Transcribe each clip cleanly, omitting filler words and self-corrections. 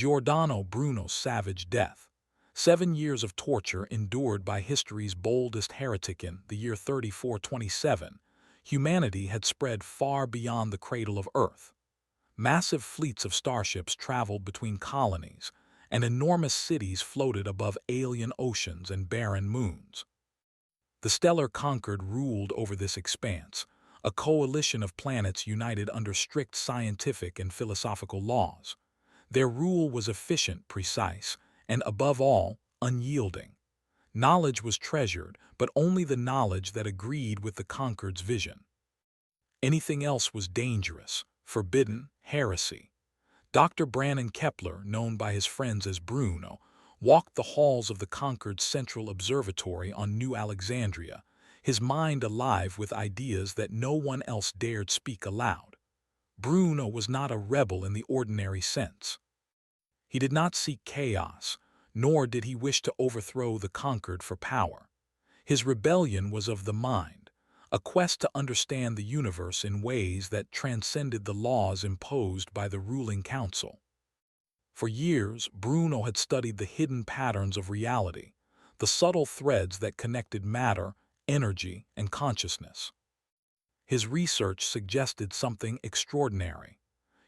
Giordano Bruno's savage death. 7 years of torture endured by history's boldest heretic in the year 3427, humanity had spread far beyond the cradle of Earth. Massive fleets of starships traveled between colonies, and enormous cities floated above alien oceans and barren moons. The stellar Concord ruled over this expanse, a coalition of planets united under strict scientific and philosophical laws. Their rule was efficient, precise, and above all, unyielding. Knowledge was treasured, but only the knowledge that agreed with the Concord's vision. Anything else was dangerous, forbidden, heresy. Dr. Brannon Kepler, known by his friends as Bruno, walked the halls of the Concord's Central Observatory on New Alexandria, his mind alive with ideas that no one else dared speak aloud. Bruno was not a rebel in the ordinary sense. He did not seek chaos, nor did he wish to overthrow the Concord for power. His rebellion was of the mind, a quest to understand the universe in ways that transcended the laws imposed by the ruling council. For years, Bruno had studied the hidden patterns of reality, the subtle threads that connected matter, energy, and consciousness. His research suggested something extraordinary.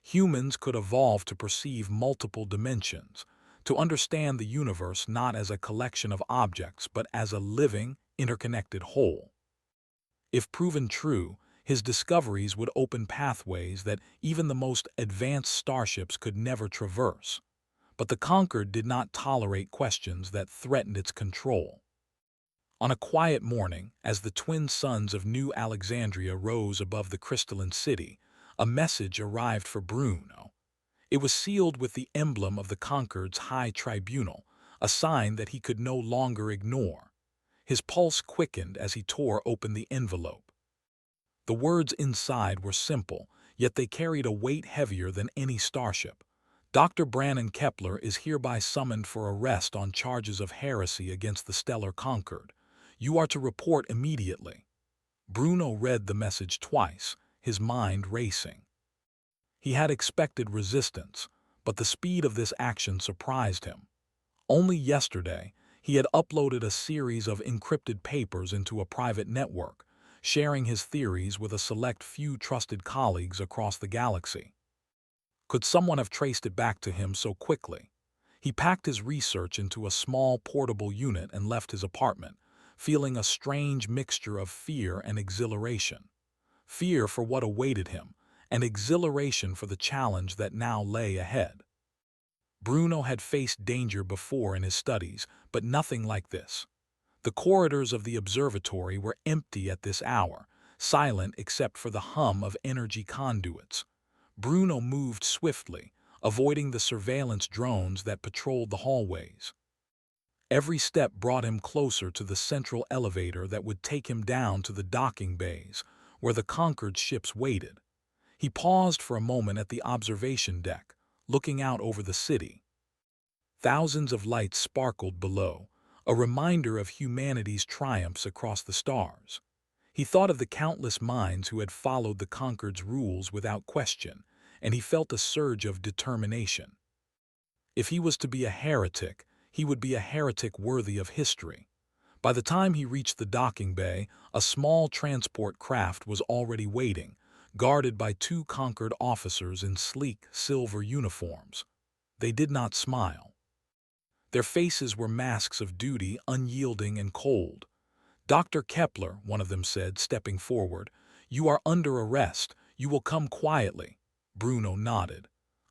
Humans could evolve to perceive multiple dimensions, to understand the universe not as a collection of objects but as a living, interconnected whole. If proven true, his discoveries would open pathways that even the most advanced starships could never traverse. But the Concorde did not tolerate questions that threatened its control. On a quiet morning, as the twin suns of New Alexandria rose above the crystalline city, a message arrived for Bruno. It was sealed with the emblem of the Concorde's High Tribunal, a sign that he could no longer ignore. His pulse quickened as he tore open the envelope. The words inside were simple, yet they carried a weight heavier than any starship. Dr. Brannon Kepler is hereby summoned for arrest on charges of heresy against the stellar Concorde. You are to report immediately. Bruno read the message twice, his mind racing. He had expected resistance, but the speed of this action surprised him. Only yesterday, he had uploaded a series of encrypted papers into a private network, sharing his theories with a select few trusted colleagues across the galaxy. Could someone have traced it back to him so quickly? He packed his research into a small portable unit and left his apartment, feeling a strange mixture of fear and exhilaration. Fear for what awaited him, and exhilaration for the challenge that now lay ahead. Bruno had faced danger before in his studies, but nothing like this. The corridors of the observatory were empty at this hour, silent except for the hum of energy conduits. Bruno moved swiftly, avoiding the surveillance drones that patrolled the hallways. Every step brought him closer to the central elevator that would take him down to the docking bays, where the Concorde ships waited. He paused for a moment at the observation deck, looking out over the city. Thousands of lights sparkled below, a reminder of humanity's triumphs across the stars. He thought of the countless minds who had followed the Concorde's rules without question, and he felt a surge of determination. If he was to be a heretic, he would be a heretic worthy of history. By the time he reached the docking bay, a small transport craft was already waiting, guarded by 2 Concorde officers in sleek, silver uniforms. They did not smile. Their faces were masks of duty, unyielding and cold. "Dr. Kepler," one of them said, stepping forward, "you are under arrest. You will come quietly." Bruno nodded.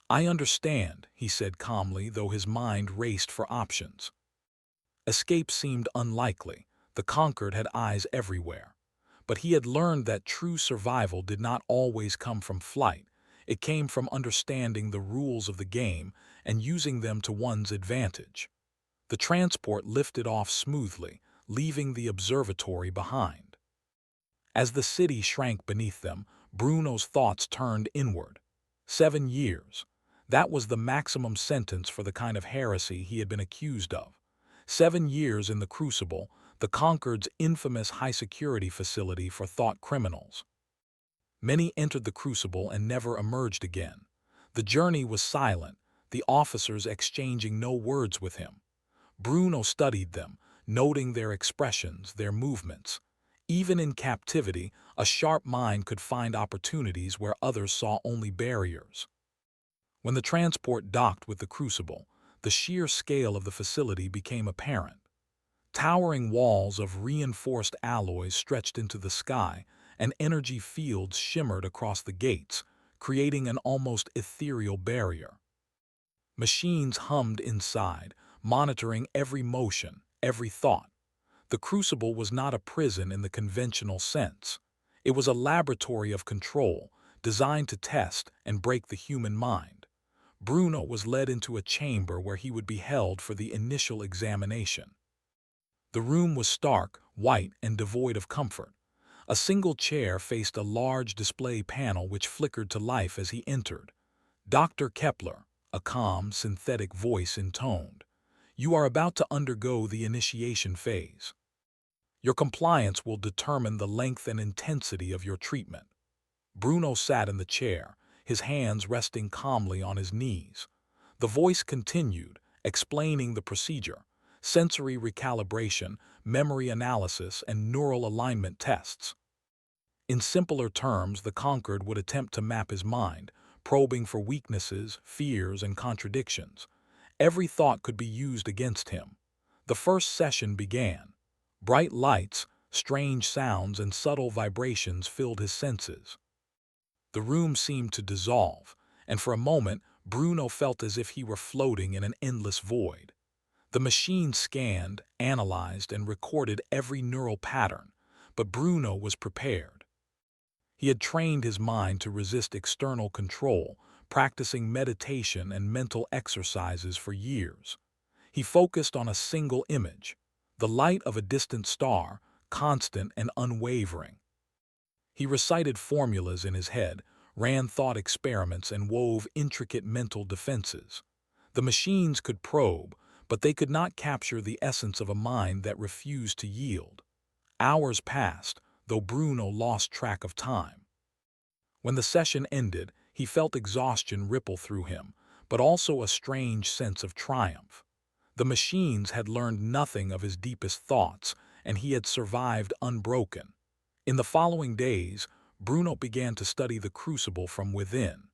"I understand," he said calmly, though his mind raced for options. Escape seemed unlikely. The Concorde had eyes everywhere. But he had learned that true survival did not always come from flight. It came from understanding the rules of the game and using them to one's advantage. The transport lifted off smoothly, leaving the observatory behind. As the city shrank beneath them, Bruno's thoughts turned inward. 7 years. That was the maximum sentence for the kind of heresy he had been accused of. 7 years in the Crucible, the Concorde's infamous high-security facility for thought criminals. Many entered the Crucible and never emerged again. The journey was silent, the officers exchanging no words with him. Bruno studied them, noting their expressions, their movements. Even in captivity, a sharp mind could find opportunities where others saw only barriers. When the transport docked with the crucible, the sheer scale of the facility became apparent. Towering walls of reinforced alloys stretched into the sky, and energy fields shimmered across the gates, creating an almost ethereal barrier. Machines hummed inside, monitoring every motion, every thought. The crucible was not a prison in the conventional sense. It was a laboratory of control, designed to test and break the human mind. Bruno was led into a chamber where he would be held for the initial examination. The room was stark, white, and devoid of comfort. A single chair faced a large display panel which flickered to life as he entered. "Dr. Kepler," a calm, synthetic voice intoned, "you are about to undergo the initiation phase. Your compliance will determine the length and intensity of your treatment." Bruno sat in the chair, his hands resting calmly on his knees. The voice continued, explaining the procedure: sensory recalibration, memory analysis, and neural alignment tests. In simpler terms, the conquered would attempt to map his mind, probing for weaknesses, fears, and contradictions. Every thought could be used against him. The first session began. Bright lights, strange sounds, and subtle vibrations filled his senses. The room seemed to dissolve, and for a moment Bruno felt as if he were floating in an endless void. The machine scanned, analyzed, and recorded every neural pattern, but Bruno was prepared. He had trained his mind to resist external control, practicing meditation and mental exercises for years. He focused on a single image, the light of a distant star, constant and unwavering. He recited formulas in his head, ran thought experiments, and wove intricate mental defenses. The machines could probe, but they could not capture the essence of a mind that refused to yield. Hours passed, though Bruno lost track of time. When the session ended, he felt exhaustion ripple through him, but also a strange sense of triumph. The machines had learned nothing of his deepest thoughts, and he had survived unbroken. In the following days, Bruno began to study the crucible from within.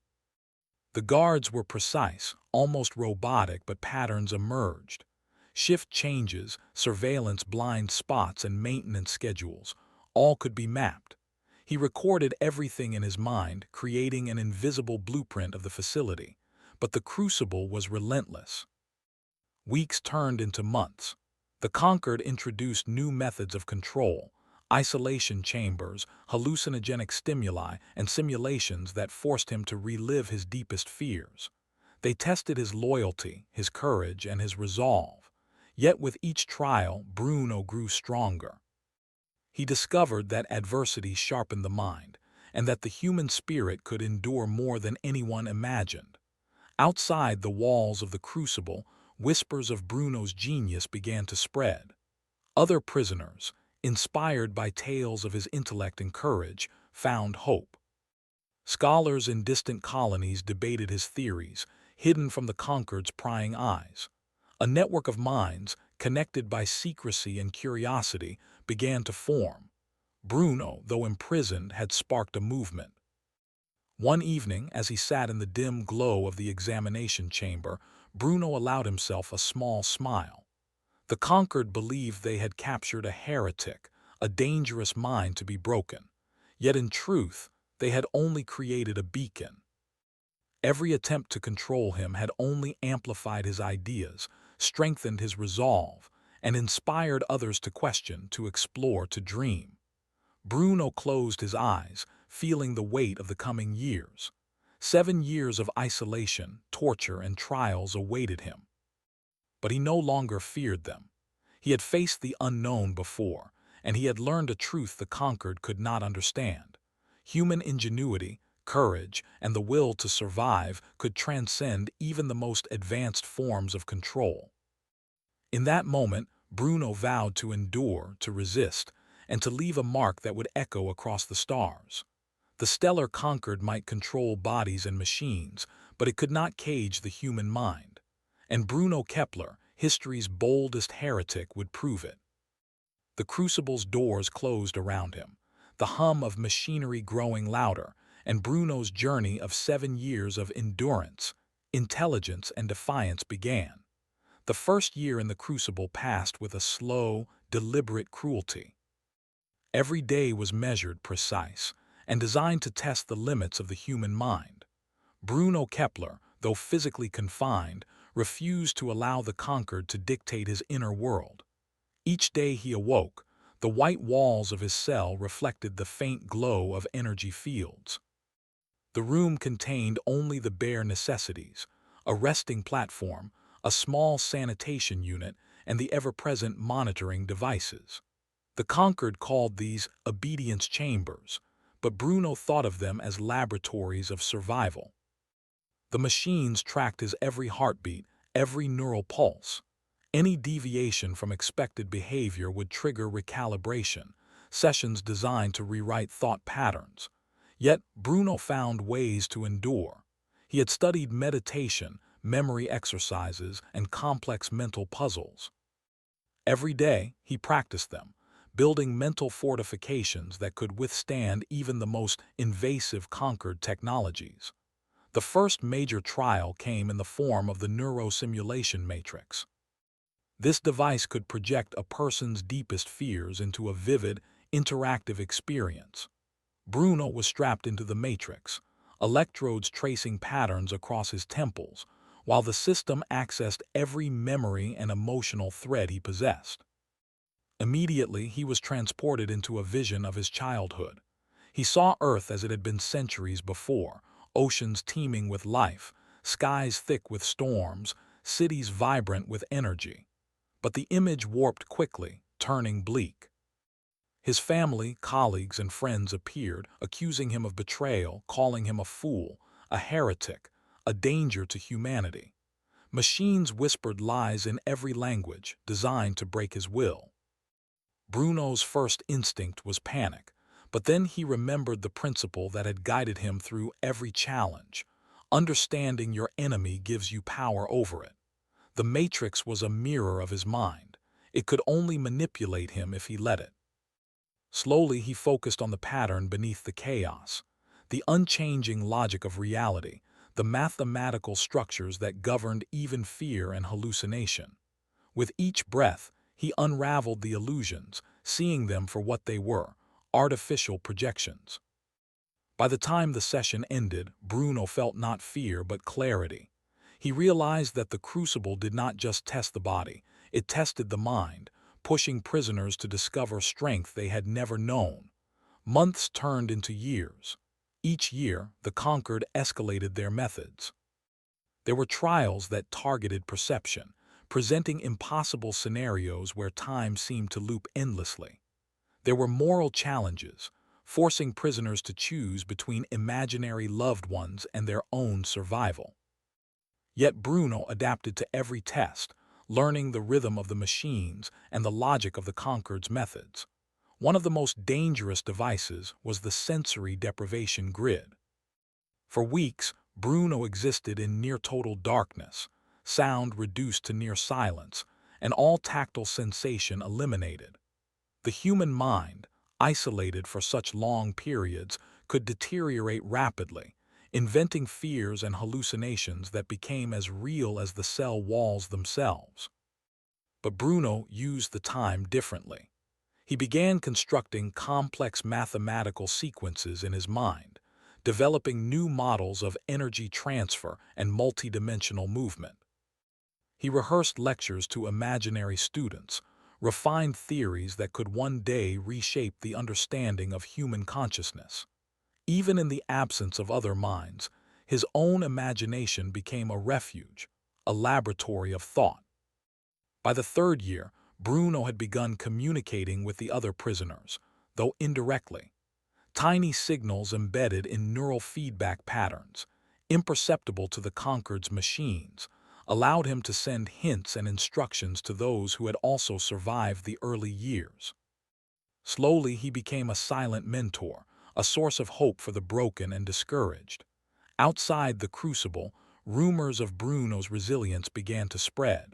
The guards were precise, almost robotic, but patterns emerged. Shift changes, surveillance blind spots, and maintenance schedules, all could be mapped. He recorded everything in his mind, creating an invisible blueprint of the facility. But the crucible was relentless. Weeks turned into months. The conquered introduced new methods of control: isolation chambers, hallucinogenic stimuli, and simulations that forced him to relive his deepest fears. They tested his loyalty, his courage, and his resolve. Yet with each trial, Bruno grew stronger. He discovered that adversity sharpened the mind, and that the human spirit could endure more than anyone imagined. Outside the walls of the crucible, whispers of Bruno's genius began to spread. Other prisoners, inspired by tales of his intellect and courage, found hope. Scholars in distant colonies debated his theories, hidden from the conquered's prying eyes. A network of minds, connected by secrecy and curiosity, began to form. Bruno, though imprisoned, had sparked a movement. One evening, as he sat in the dim glow of the examination chamber, Bruno allowed himself a small smile. The conquered believed they had captured a heretic, a dangerous mind to be broken. Yet in truth, they had only created a beacon. Every attempt to control him had only amplified his ideas, strengthened his resolve, and inspired others to question, to explore, to dream. Bruno closed his eyes, feeling the weight of the coming years. 7 years of isolation, torture, and trials awaited him. But he no longer feared them. He had faced the unknown before, and he had learned a truth the conquered could not understand. Human ingenuity, courage, and the will to survive could transcend even the most advanced forms of control. In that moment, Bruno vowed to endure, to resist, and to leave a mark that would echo across the stars. The stellar conquered might control bodies and machines, but it could not cage the human mind. And Bruno Kepler, history's boldest heretic, would prove it. The crucible's doors closed around him, the hum of machinery growing louder, and Bruno's journey of 7 years of endurance, intelligence, and defiance began. The first year in the crucible passed with a slow, deliberate cruelty. Every day was measured, precise, and designed to test the limits of the human mind. Bruno Kepler, though physically confined, refused to allow the conquered to dictate his inner world. Each day he awoke, the white walls of his cell reflected the faint glow of energy fields. The room contained only the bare necessities, a resting platform, a small sanitation unit, and the ever-present monitoring devices. The conquered called these obedience chambers, but Bruno thought of them as laboratories of survival. The machines tracked his every heartbeat, every neural pulse. Any deviation from expected behavior would trigger recalibration, sessions designed to rewrite thought patterns. Yet Bruno found ways to endure. He had studied meditation, memory exercises, and complex mental puzzles. Every day, he practiced them, building mental fortifications that could withstand even the most invasive conquered technologies. The first major trial came in the form of the neurosimulation matrix. This device could project a person's deepest fears into a vivid, interactive experience. Bruno was strapped into the matrix, electrodes tracing patterns across his temples, while the system accessed every memory and emotional thread he possessed. Immediately, he was transported into a vision of his childhood. He saw Earth as it had been centuries before, oceans teeming with life, skies thick with storms, cities vibrant with energy. But the image warped quickly, turning bleak. His family, colleagues, and friends appeared, accusing him of betrayal, calling him a fool, a heretic, a danger to humanity. Machines whispered lies in every language, designed to break his will. Bruno's first instinct was panic, but then he remembered the principle that had guided him through every challenge. Understanding your enemy gives you power over it. The matrix was a mirror of his mind. It could only manipulate him if he let it. Slowly, he focused on the pattern beneath the chaos, the unchanging logic of reality, the mathematical structures that governed even fear and hallucination. With each breath, he unraveled the illusions, seeing them for what they were, artificial projections. By the time the session ended, Bruno felt not fear but clarity. He realized that the crucible did not just test the body, it tested the mind, pushing prisoners to discover strength they had never known. Months turned into years. Each year, the conquered escalated their methods. There were trials that targeted perception, presenting impossible scenarios where time seemed to loop endlessly. There were moral challenges, forcing prisoners to choose between imaginary loved ones and their own survival. Yet Bruno adapted to every test, learning the rhythm of the machines and the logic of the conquered's methods. One of the most dangerous devices was the sensory deprivation grid. For weeks, Bruno existed in near-total darkness, sound reduced to near silence, and all tactile sensation eliminated. The human mind, isolated for such long periods, could deteriorate rapidly, inventing fears and hallucinations that became as real as the cell walls themselves. But Bruno used the time differently. He began constructing complex mathematical sequences in his mind, developing new models of energy transfer and multidimensional movement. He rehearsed lectures to imaginary students, refined theories that could one day reshape the understanding of human consciousness. Even in the absence of other minds, his own imagination became a refuge, a laboratory of thought. By the third year, Bruno had begun communicating with the other prisoners, though indirectly. Tiny signals embedded in neural feedback patterns, imperceptible to the conquered's machines, allowed him to send hints and instructions to those who had also survived the early years. Slowly, he became a silent mentor, a source of hope for the broken and discouraged. Outside the crucible, rumors of Bruno's resilience began to spread.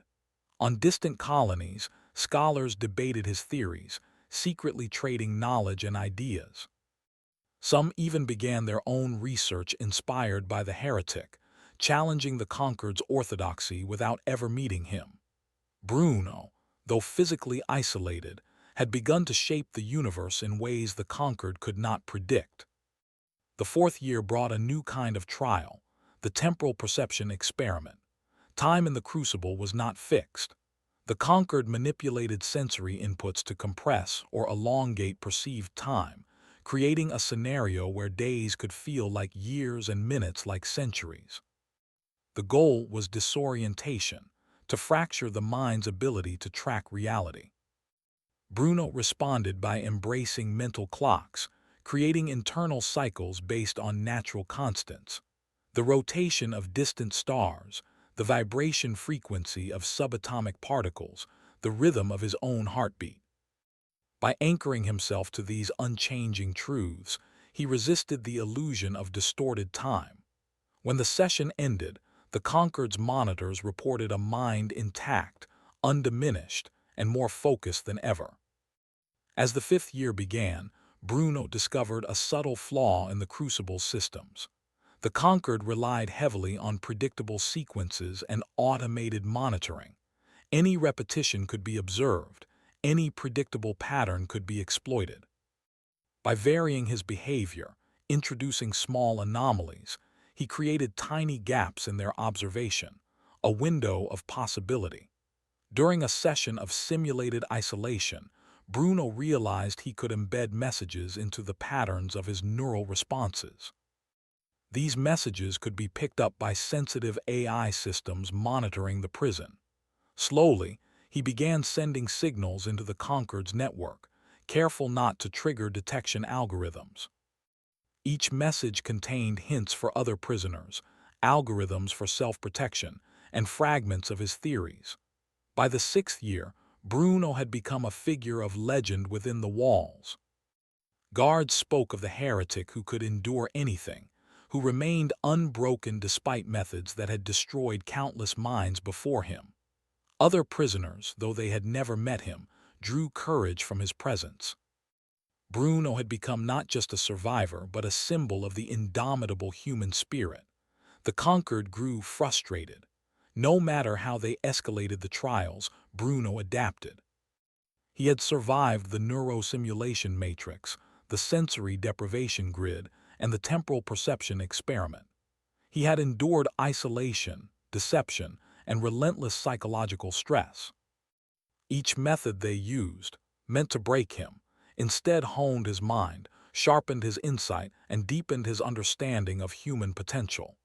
On distant colonies, scholars debated his theories, secretly trading knowledge and ideas. Some even began their own research inspired by the heretic, challenging the conquered's orthodoxy without ever meeting him. Bruno, though physically isolated, had begun to shape the universe in ways the conquered could not predict. The fourth year brought a new kind of trial, the temporal perception experiment. Time in the crucible was not fixed. The conquered manipulated sensory inputs to compress or elongate perceived time, creating a scenario where days could feel like years and minutes like centuries. The goal was disorientation, to fracture the mind's ability to track reality. Bruno responded by embracing mental clocks, creating internal cycles based on natural constants. The rotation of distant stars, the vibration frequency of subatomic particles, the rhythm of his own heartbeat. By anchoring himself to these unchanging truths, he resisted the illusion of distorted time. When the session ended, the conquered's monitors reported a mind intact, undiminished, and more focused than ever. As the fifth year began, Bruno discovered a subtle flaw in the crucible's systems. The conquered relied heavily on predictable sequences and automated monitoring. Any repetition could be observed, any predictable pattern could be exploited. By varying his behavior, introducing small anomalies, he created tiny gaps in their observation, a window of possibility. During a session of simulated isolation, Bruno realized he could embed messages into the patterns of his neural responses. These messages could be picked up by sensitive AI systems monitoring the prison. Slowly, he began sending signals into the conquered's network, careful not to trigger detection algorithms. Each message contained hints for other prisoners, algorithms for self-protection, and fragments of his theories. By the sixth year, Bruno had become a figure of legend within the walls. Guards spoke of the heretic who could endure anything, who remained unbroken despite methods that had destroyed countless minds before him. Other prisoners, though they had never met him, drew courage from his presence. Bruno had become not just a survivor, but a symbol of the indomitable human spirit. The conquered grew frustrated. No matter how they escalated the trials, Bruno adapted. He had survived the neurosimulation matrix, the sensory deprivation grid, and the temporal perception experiment. He had endured isolation, deception, and relentless psychological stress. Each method they used, meant to break him, instead honed his mind, sharpened his insight, and deepened his understanding of human potential.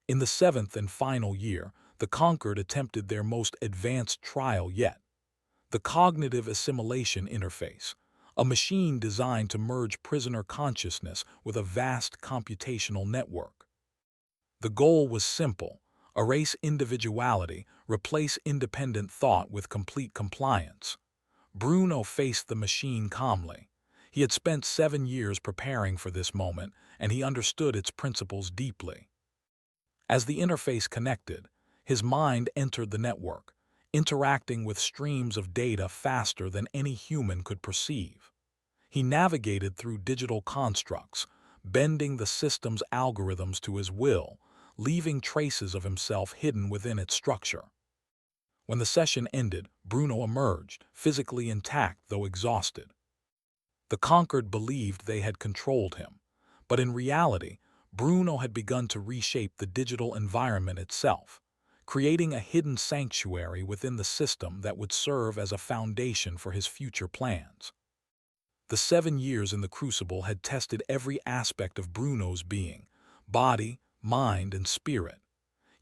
In the seventh and final year, the conquered attempted their most advanced trial yet, the cognitive assimilation interface, a machine designed to merge prisoner consciousness with a vast computational network. The goal was simple: erase individuality, replace independent thought with complete compliance. Bruno faced the machine calmly. He had spent 7 years preparing for this moment, and he understood its principles deeply. As the interface connected, his mind entered the network, interacting with streams of data faster than any human could perceive. He navigated through digital constructs, bending the system's algorithms to his will, leaving traces of himself hidden within its structure. When the session ended, Bruno emerged, physically intact though exhausted. The conquered believed they had controlled him, but in reality, Bruno had begun to reshape the digital environment itself, creating a hidden sanctuary within the system that would serve as a foundation for his future plans. The 7 years in the crucible had tested every aspect of Bruno's being, body, mind, and spirit.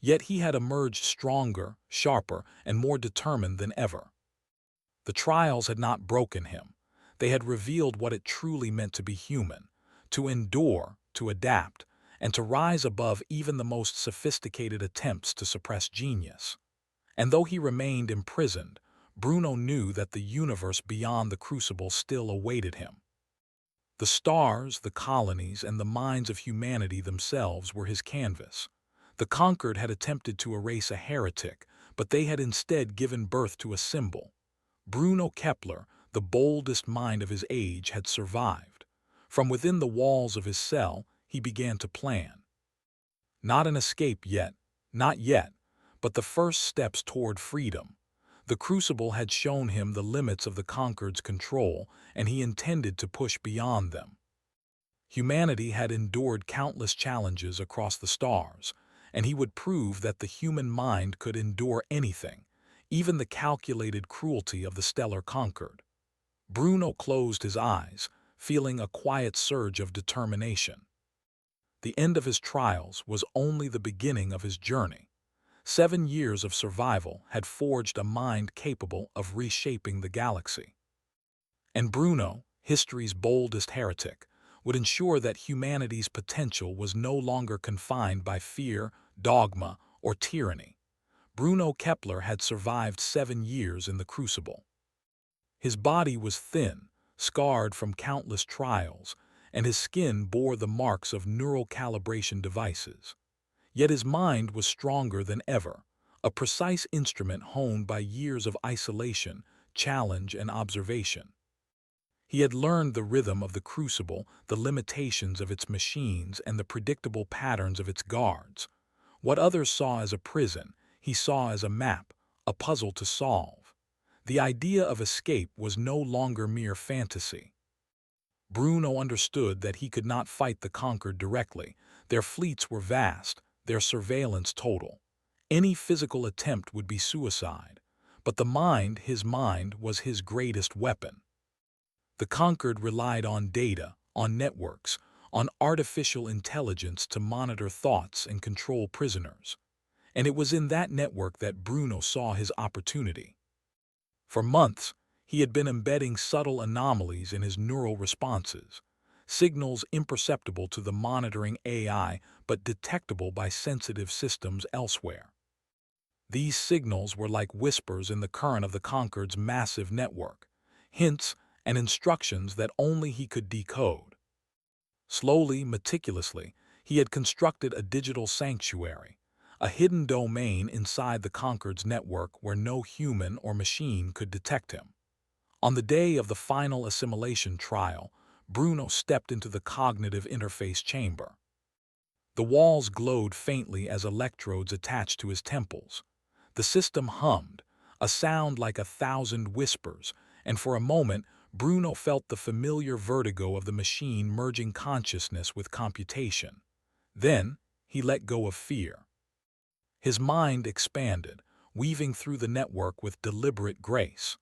Yet he had emerged stronger, sharper, and more determined than ever. The trials had not broken him. They had revealed what it truly meant to be human, to endure, to adapt, and to rise above even the most sophisticated attempts to suppress genius. And though he remained imprisoned, Bruno knew that the universe beyond the crucible still awaited him. The stars, the colonies, and the minds of humanity themselves were his canvas. The conquered had attempted to erase a heretic, but they had instead given birth to a symbol. Bruno Kepler, the boldest mind of his age, had survived. From within the walls of his cell, he began to plan. Not an escape yet, not yet, but the first steps toward freedom. The crucible had shown him the limits of the conquered's control, and he intended to push beyond them. Humanity had endured countless challenges across the stars, and he would prove that the human mind could endure anything, even the calculated cruelty of the stellar conquered. Bruno closed his eyes, feeling a quiet surge of determination. The end of his trials was only the beginning of his journey. 7 years of survival had forged a mind capable of reshaping the galaxy. And Bruno, history's boldest heretic, would ensure that humanity's potential was no longer confined by fear, dogma, or tyranny. Bruno Kepler had survived 7 years in the crucible. His body was thin, scarred from countless trials, and his skin bore the marks of neural calibration devices. Yet his mind was stronger than ever, a precise instrument honed by years of isolation, challenge, and observation. He had learned the rhythm of the crucible, the limitations of its machines, and the predictable patterns of its guards. What others saw as a prison, he saw as a map, a puzzle to solve. The idea of escape was no longer mere fantasy. Bruno understood that he could not fight the conquered directly. Their fleets were vast, their surveillance total. Any physical attempt would be suicide. But the mind, his mind, was his greatest weapon. The conquered relied on data, on networks, on artificial intelligence to monitor thoughts and control prisoners. And it was in that network that Bruno saw his opportunity. For months, he had been embedding subtle anomalies in his neural responses, signals imperceptible to the monitoring AI but detectable by sensitive systems elsewhere. These signals were like whispers in the current of the conquered's massive network, hints and instructions that only he could decode. Slowly, meticulously, he had constructed a digital sanctuary, a hidden domain inside the conquered's network where no human or machine could detect him. On the day of the final assimilation trial, Bruno stepped into the cognitive interface chamber. The walls glowed faintly as electrodes attached to his temples. The system hummed, a sound like 1,000 whispers, and for a moment, Bruno felt the familiar vertigo of the machine merging consciousness with computation. Then, he let go of fear. His mind expanded, weaving through the network with deliberate grace.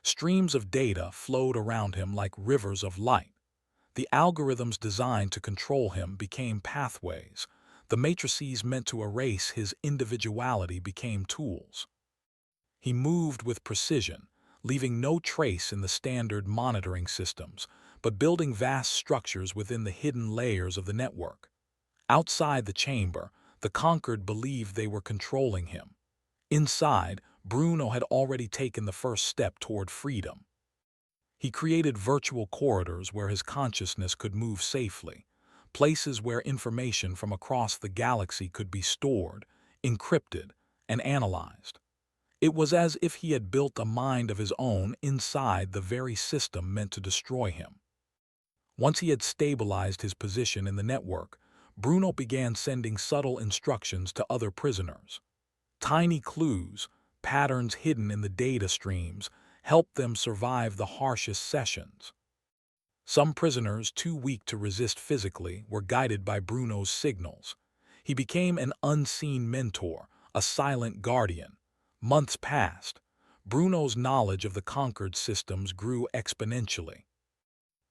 Streams of data flowed around him like rivers of light. The algorithms designed to control him became pathways. The matrices meant to erase his individuality became tools. He moved with precision, leaving no trace in the standard monitoring systems, but building vast structures within the hidden layers of the network. Outside the chamber, the conquered believed they were controlling him. Inside, Bruno had already taken the first step toward freedom. He created virtual corridors where his consciousness could move safely, places where information from across the galaxy could be stored, encrypted, and analyzed. It was as if he had built a mind of his own inside the very system meant to destroy him. Once he had stabilized his position in the network, Bruno began sending subtle instructions to other prisoners. Tiny clues, patterns hidden in the data streams, helped them survive the harshest sessions. Some prisoners, too weak to resist physically, were guided by Bruno's signals. He became an unseen mentor, a silent guardian. Months passed. Bruno's knowledge of the conquered systems grew exponentially.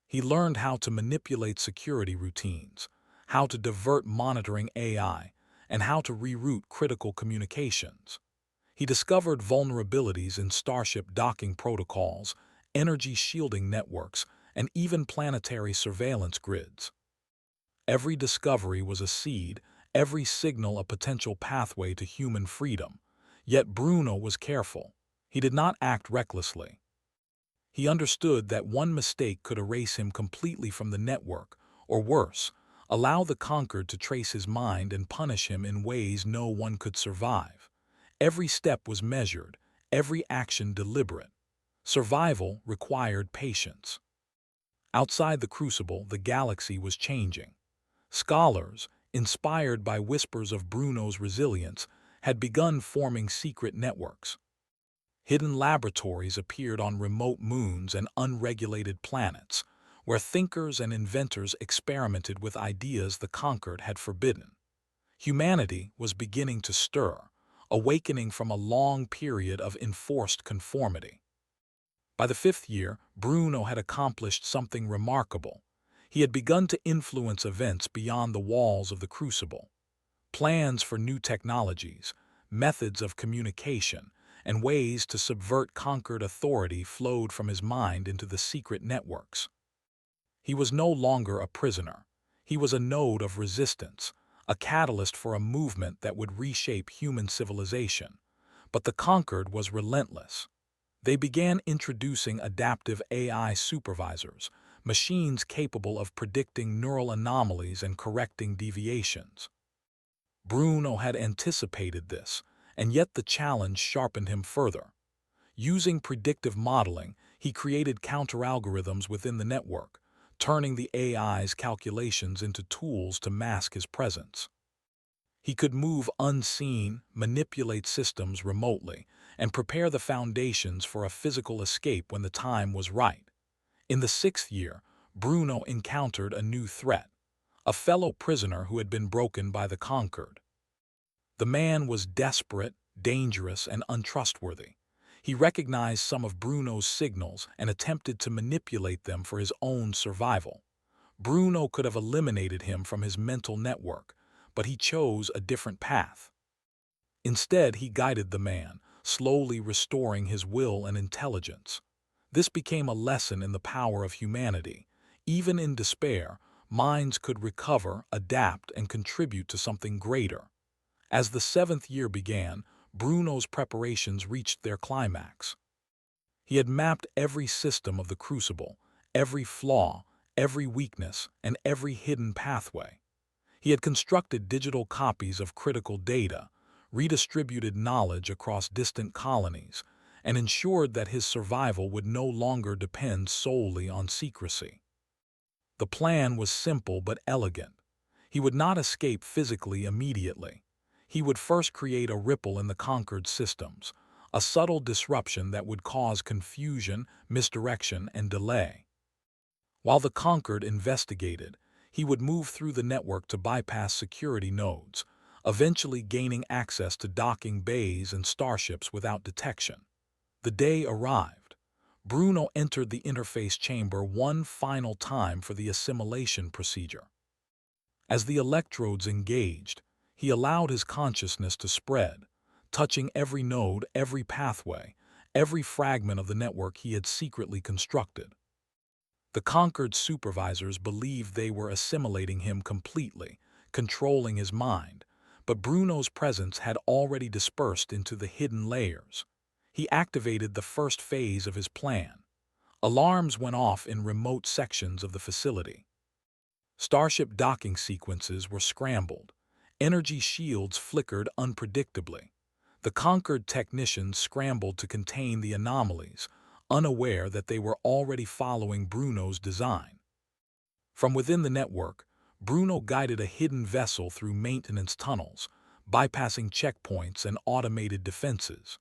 He learned how to manipulate security routines, how to divert monitoring AI, and how to reroute critical communications. He discovered vulnerabilities in Starship docking protocols, energy shielding networks, and even planetary surveillance grids. Every discovery was a seed, every signal a potential pathway to human freedom. Yet Bruno was careful. He did not act recklessly. He understood that one mistake could erase him completely from the network, or worse, Allow the conquered to trace his mind and punish him in ways no one could survive. Every step was measured, every action deliberate. Survival required patience. Outside the crucible, the galaxy was changing. Scholars, inspired by whispers of Bruno's resilience, had begun forming secret networks. Hidden laboratories appeared on remote moons and unregulated planets, where thinkers and inventors experimented with ideas the conquered had forbidden. Humanity was beginning to stir, awakening from a long period of enforced conformity. By the fifth year, Bruno had accomplished something remarkable. He had begun to influence events beyond the walls of the crucible. Plans for new technologies, methods of communication, and ways to subvert conquered authority flowed from his mind into the secret networks. He was no longer a prisoner. He was a node of resistance, a catalyst for a movement that would reshape human civilization. But the conquered was relentless. They began introducing adaptive AI supervisors, machines capable of predicting neural anomalies and correcting deviations. Bruno had anticipated this, and yet the challenge sharpened him further. Using predictive modeling, he created counter-algorithms within the network, turning the AI's calculations into tools to mask his presence. He could move unseen, manipulate systems remotely, and prepare the foundations for a physical escape when the time was right. In the sixth year, Bruno encountered a new threat, a fellow prisoner who had been broken by the conquered. The man was desperate, dangerous, and untrustworthy. He recognized some of Bruno's signals and attempted to manipulate them for his own survival. Bruno could have eliminated him from his mental network, but he chose a different path. Instead, he guided the man, slowly restoring his will and intelligence. This became a lesson in the power of humanity. Even in despair, minds could recover, adapt, and contribute to something greater. As the seventh year began, Bruno's preparations reached their climax. He had mapped every system of the crucible, every flaw, every weakness, and every hidden pathway. He had constructed digital copies of critical data, redistributed knowledge across distant colonies, and ensured that his survival would no longer depend solely on secrecy. The plan was simple but elegant. He would not escape physically immediately. He would first create a ripple in the conquered systems, a subtle disruption that would cause confusion, misdirection, and delay. While the conquered investigated, he would move through the network to bypass security nodes, eventually gaining access to docking bays and starships without detection. The day arrived. Bruno entered the interface chamber one final time for the assimilation procedure. As the electrodes engaged, he allowed his consciousness to spread, touching every node, every pathway, every fragment of the network he had secretly constructed. The conquered supervisors believed they were assimilating him completely, controlling his mind, but Bruno's presence had already dispersed into the hidden layers. He activated the first phase of his plan. Alarms went off in remote sections of the facility. Starship docking sequences were scrambled. Energy shields flickered unpredictably. The conquered technicians scrambled to contain the anomalies, unaware that they were already following Bruno's design. From within the network, Bruno guided a hidden vessel through maintenance tunnels, bypassing checkpoints and automated defenses.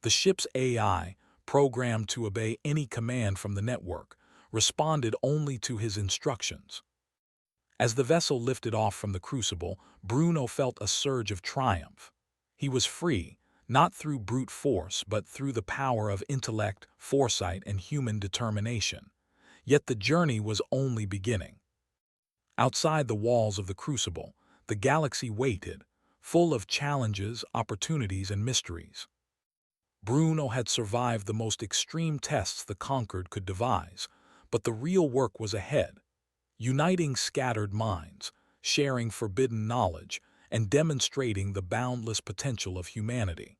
The ship's AI, programmed to obey any command from the network, responded only to his instructions. As the vessel lifted off from the crucible, Bruno felt a surge of triumph. He was free, not through brute force, but through the power of intellect, foresight, and human determination. Yet the journey was only beginning. Outside the walls of the crucible, the galaxy waited, full of challenges, opportunities, and mysteries. Bruno had survived the most extreme tests the conquered could devise, but the real work was ahead. Uniting scattered minds, sharing forbidden knowledge, and demonstrating the boundless potential of humanity.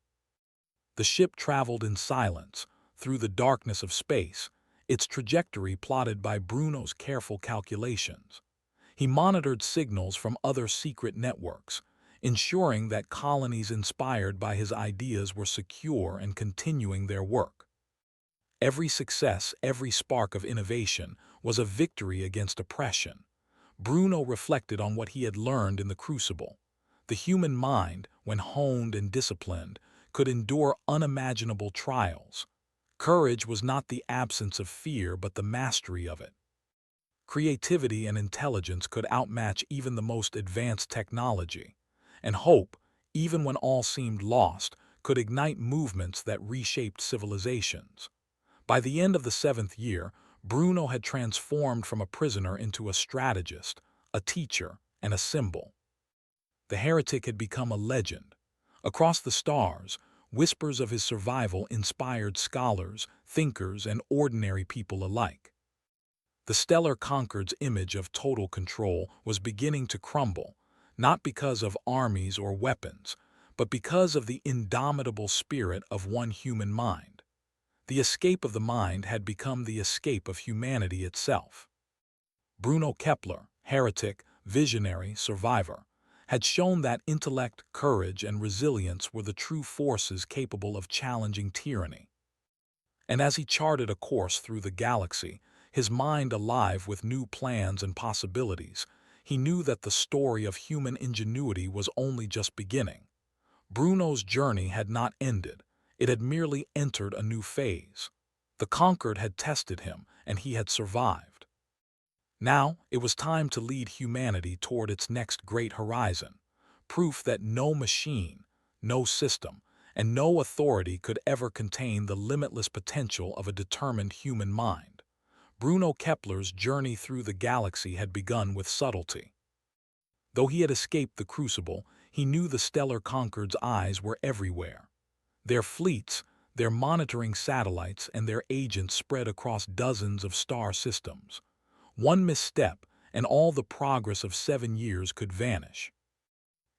The ship traveled in silence, through the darkness of space, its trajectory plotted by Bruno's careful calculations. He monitored signals from other secret networks, ensuring that colonies inspired by his ideas were secure and continuing their work. Every success, every spark of innovation was a victory against oppression. Bruno reflected on what he had learned in the crucible. The human mind, when honed and disciplined, could endure unimaginable trials. Courage was not the absence of fear but the mastery of it. Creativity and intelligence could outmatch even the most advanced technology. And hope, even when all seemed lost, could ignite movements that reshaped civilizations. By the end of the 7th year, Bruno had transformed from a prisoner into a strategist, a teacher, and a symbol. The heretic had become a legend. Across the stars, whispers of his survival inspired scholars, thinkers, and ordinary people alike. The stellar Concord's image of total control was beginning to crumble, not because of armies or weapons, but because of the indomitable spirit of one human mind. The escape of the mind had become the escape of humanity itself. Bruno Kepler, heretic, visionary, survivor, had shown that intellect, courage, and resilience were the true forces capable of challenging tyranny. And as he charted a course through the galaxy, his mind alive with new plans and possibilities, he knew that the story of human ingenuity was only just beginning. Bruno's journey had not ended. It had merely entered a new phase. The Conquered had tested him, and he had survived. Now, it was time to lead humanity toward its next great horizon, proof that no machine, no system, and no authority could ever contain the limitless potential of a determined human mind. Bruno Kepler's journey through the galaxy had begun with subtlety. Though he had escaped the crucible, he knew the stellar Concord's eyes were everywhere. Their fleets, their monitoring satellites, and their agents spread across dozens of star systems. One misstep, and all the progress of 7 years could vanish.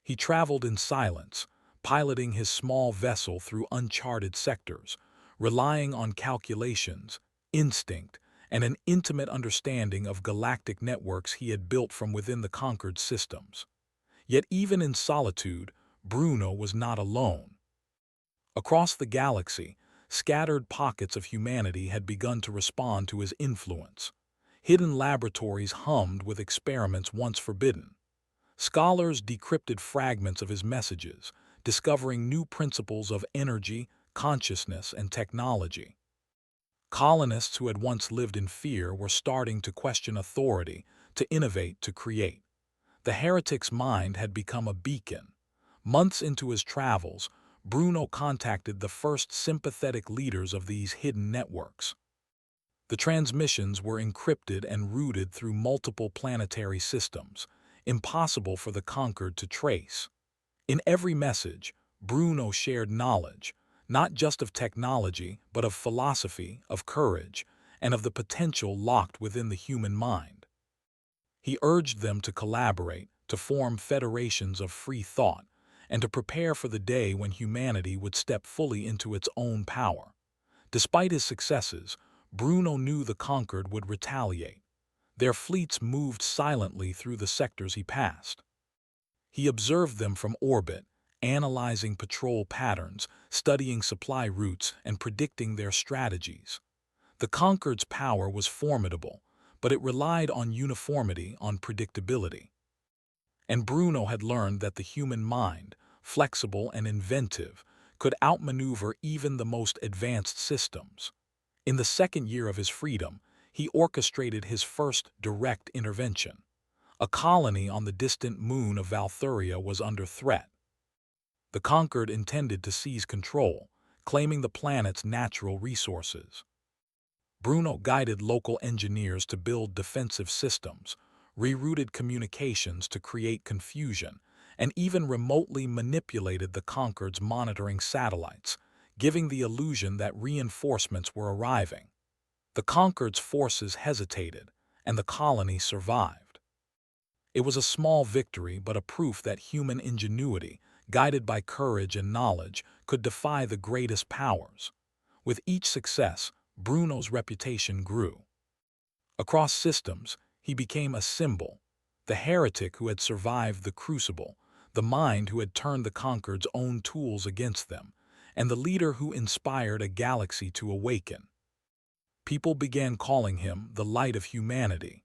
He traveled in silence, piloting his small vessel through uncharted sectors, relying on calculations, instinct, and an intimate understanding of galactic networks he had built from within the Conquered systems. Yet even in solitude, Bruno was not alone. Across the galaxy, scattered pockets of humanity had begun to respond to his influence. Hidden laboratories hummed with experiments once forbidden. Scholars decrypted fragments of his messages, discovering new principles of energy, consciousness, and technology. Colonists who had once lived in fear were starting to question authority, to innovate, to create. The heretic's mind had become a beacon. Months into his travels, Bruno contacted the first sympathetic leaders of these hidden networks. The transmissions were encrypted and routed through multiple planetary systems, impossible for the Conquered to trace. In every message, Bruno shared knowledge, not just of technology, but of philosophy, of courage, and of the potential locked within the human mind. He urged them to collaborate, to form federations of free thought, and to prepare for the day when humanity would step fully into its own power. Despite his successes, Bruno knew the Conquered would retaliate. Their fleets moved silently through the sectors he passed. He observed them from orbit, analyzing patrol patterns, studying supply routes, and predicting their strategies. The Conquered's power was formidable, but it relied on uniformity, on predictability. And Bruno had learned that the human mind, flexible and inventive, could outmaneuver even the most advanced systems. In the 2nd year of his freedom, he orchestrated his first direct intervention. A colony on the distant moon of Valthuria was under threat. The Conquered intended to seize control, claiming the planet's natural resources. Bruno guided local engineers to build defensive systems, rerouted communications to create confusion, and even remotely manipulated the Conquered's monitoring satellites, giving the illusion that reinforcements were arriving. The Conquered's forces hesitated, and the colony survived. It was a small victory, but a proof that human ingenuity, guided by courage and knowledge, could defy the greatest powers. With each success, Bruno's reputation grew. Across systems, he became a symbol, The heretic who had survived the crucible, the mind who had turned the conquered's own tools against them, and the leader who inspired a galaxy to awaken. People began calling him the light of humanity,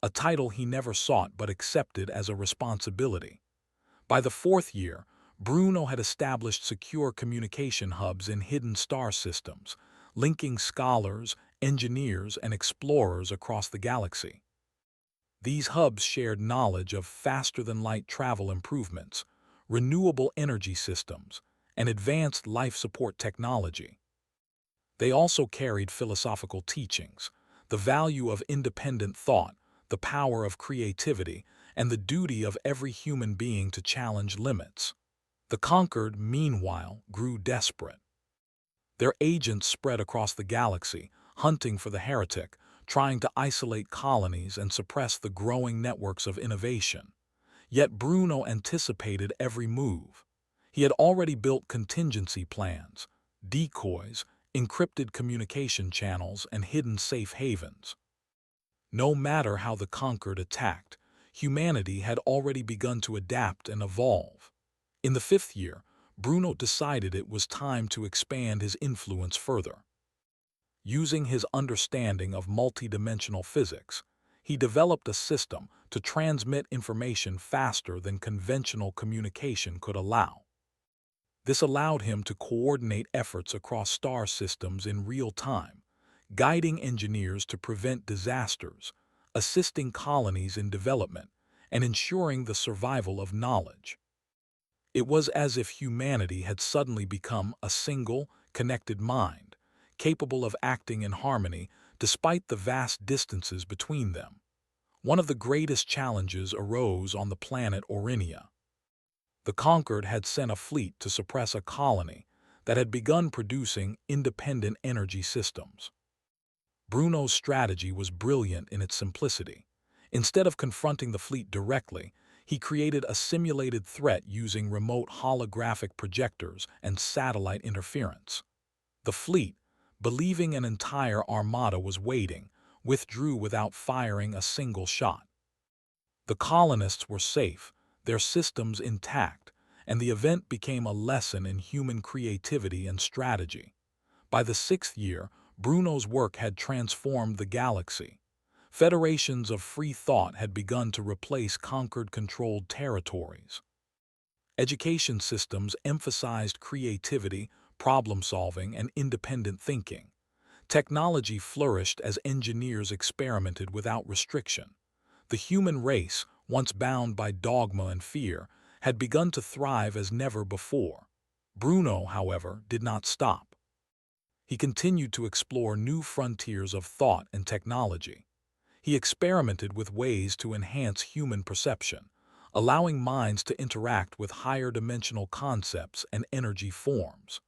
a title he never sought but accepted as a responsibility. By the fourth year, Bruno had established secure communication hubs in hidden star systems, linking scholars, engineers, and explorers across the galaxy. These hubs shared knowledge of faster-than-light travel improvements, renewable energy systems, and advanced life support technology. They also carried philosophical teachings, the value of independent thought, the power of creativity, and the duty of every human being to challenge limits. The conquered, meanwhile, grew desperate. Their agents spread across the galaxy, hunting for the heretic, trying to isolate colonies and suppress the growing networks of innovation. Yet Bruno anticipated every move. He had already built contingency plans, decoys, encrypted communication channels, and hidden safe havens. No matter how the conquered attacked, humanity had already begun to adapt and evolve. In the fifth year, Bruno decided it was time to expand his influence further. Using his understanding of multidimensional physics, he developed a system to transmit information faster than conventional communication could allow. This allowed him to coordinate efforts across star systems in real time, guiding engineers to prevent disasters, assisting colonies in development, and ensuring the survival of knowledge. It was as if humanity had suddenly become a single, connected mind, capable of acting in harmony despite the vast distances between them. One of the greatest challenges arose on the planet Aurinia. The conquered had sent a fleet to suppress a colony that had begun producing independent energy systems. Bruno's strategy was brilliant in its simplicity. Instead of confronting the fleet directly, he created a simulated threat using remote holographic projectors and satellite interference. The fleet, believing an entire armada was waiting, withdrew without firing a single shot. The colonists were safe, their systems intact, and the event became a lesson in human creativity and strategy. By the sixth year, Bruno's work had transformed the galaxy. Federations of free thought had begun to replace conquered controlled territories. Education systems emphasized creativity, problem-solving, and independent thinking. Technology flourished as engineers experimented without restriction. The human race, once bound by dogma and fear, had begun to thrive as never before. Bruno, however, did not stop. He continued to explore new frontiers of thought and technology. He experimented with ways to enhance human perception, allowing minds to interact with higher dimensional concepts and energy forms.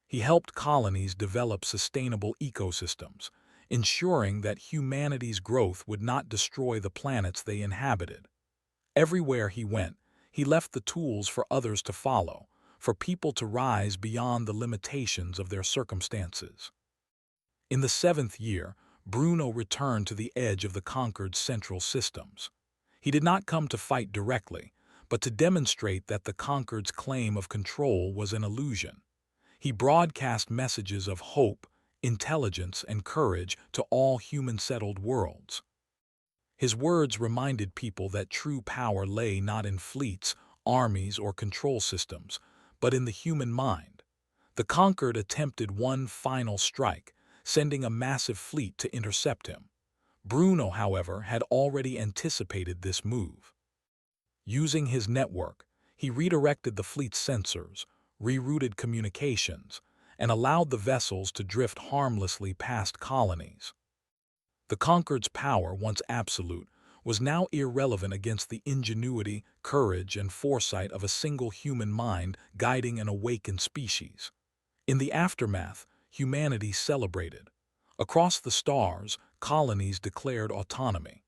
He helped colonies develop sustainable ecosystems, ensuring that humanity's growth would not destroy the planets they inhabited. Everywhere he went, he left the tools for others to follow, for people to rise beyond the limitations of their circumstances. In the seventh year, Bruno returned to the edge of the conquered central systems. He did not come to fight directly, but to demonstrate that the conquered's claim of control was an illusion. He broadcast messages of hope, intelligence, and courage to all human-settled worlds. His words reminded people that true power lay not in fleets, armies, or control systems, but in the human mind. The conquered attempted one final strike, sending a massive fleet to intercept him. Bruno, however, had already anticipated this move. Using his network, he redirected the fleet's sensors, rerouted communications, and allowed the vessels to drift harmlessly past colonies. The conquered's power, once absolute, was now irrelevant against the ingenuity, courage, and foresight of a single human mind guiding an awakened species. In the aftermath, humanity celebrated. Across the stars, colonies declared autonomy.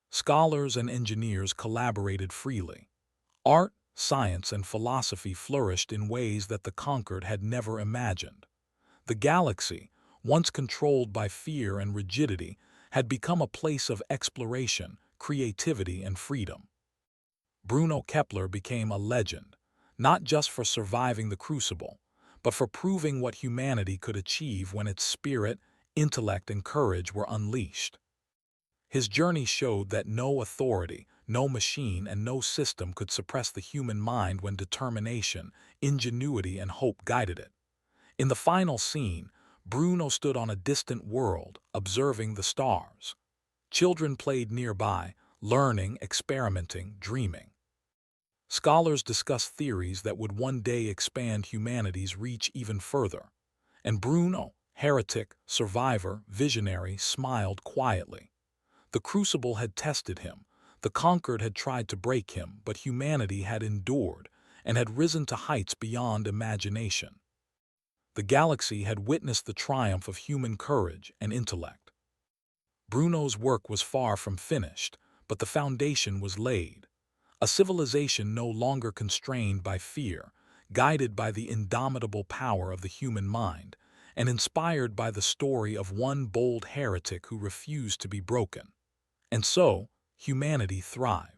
Scholars and engineers collaborated freely. Art, science, and philosophy flourished in ways that the conquered had never imagined. The galaxy, once controlled by fear and rigidity, had become a place of exploration, creativity, and freedom. Bruno Kepler became a legend, not just for surviving the crucible, but for proving what humanity could achieve when its spirit, intellect, and courage were unleashed. His journey showed that no authority, no machine, and no system could suppress the human mind when determination, ingenuity, and hope guided it. In the final scene, Bruno stood on a distant world, observing the stars. Children played nearby, learning, experimenting, dreaming. Scholars discussed theories that would one day expand humanity's reach even further. And Bruno, heretic, survivor, visionary, smiled quietly. The crucible had tested him, the conquered had tried to break him, but humanity had endured and had risen to heights beyond imagination. The galaxy had witnessed the triumph of human courage and intellect. Bruno's work was far from finished, but the foundation was laid. A civilization no longer constrained by fear, guided by the indomitable power of the human mind, and inspired by the story of one bold heretic who refused to be broken. And so, humanity thrived.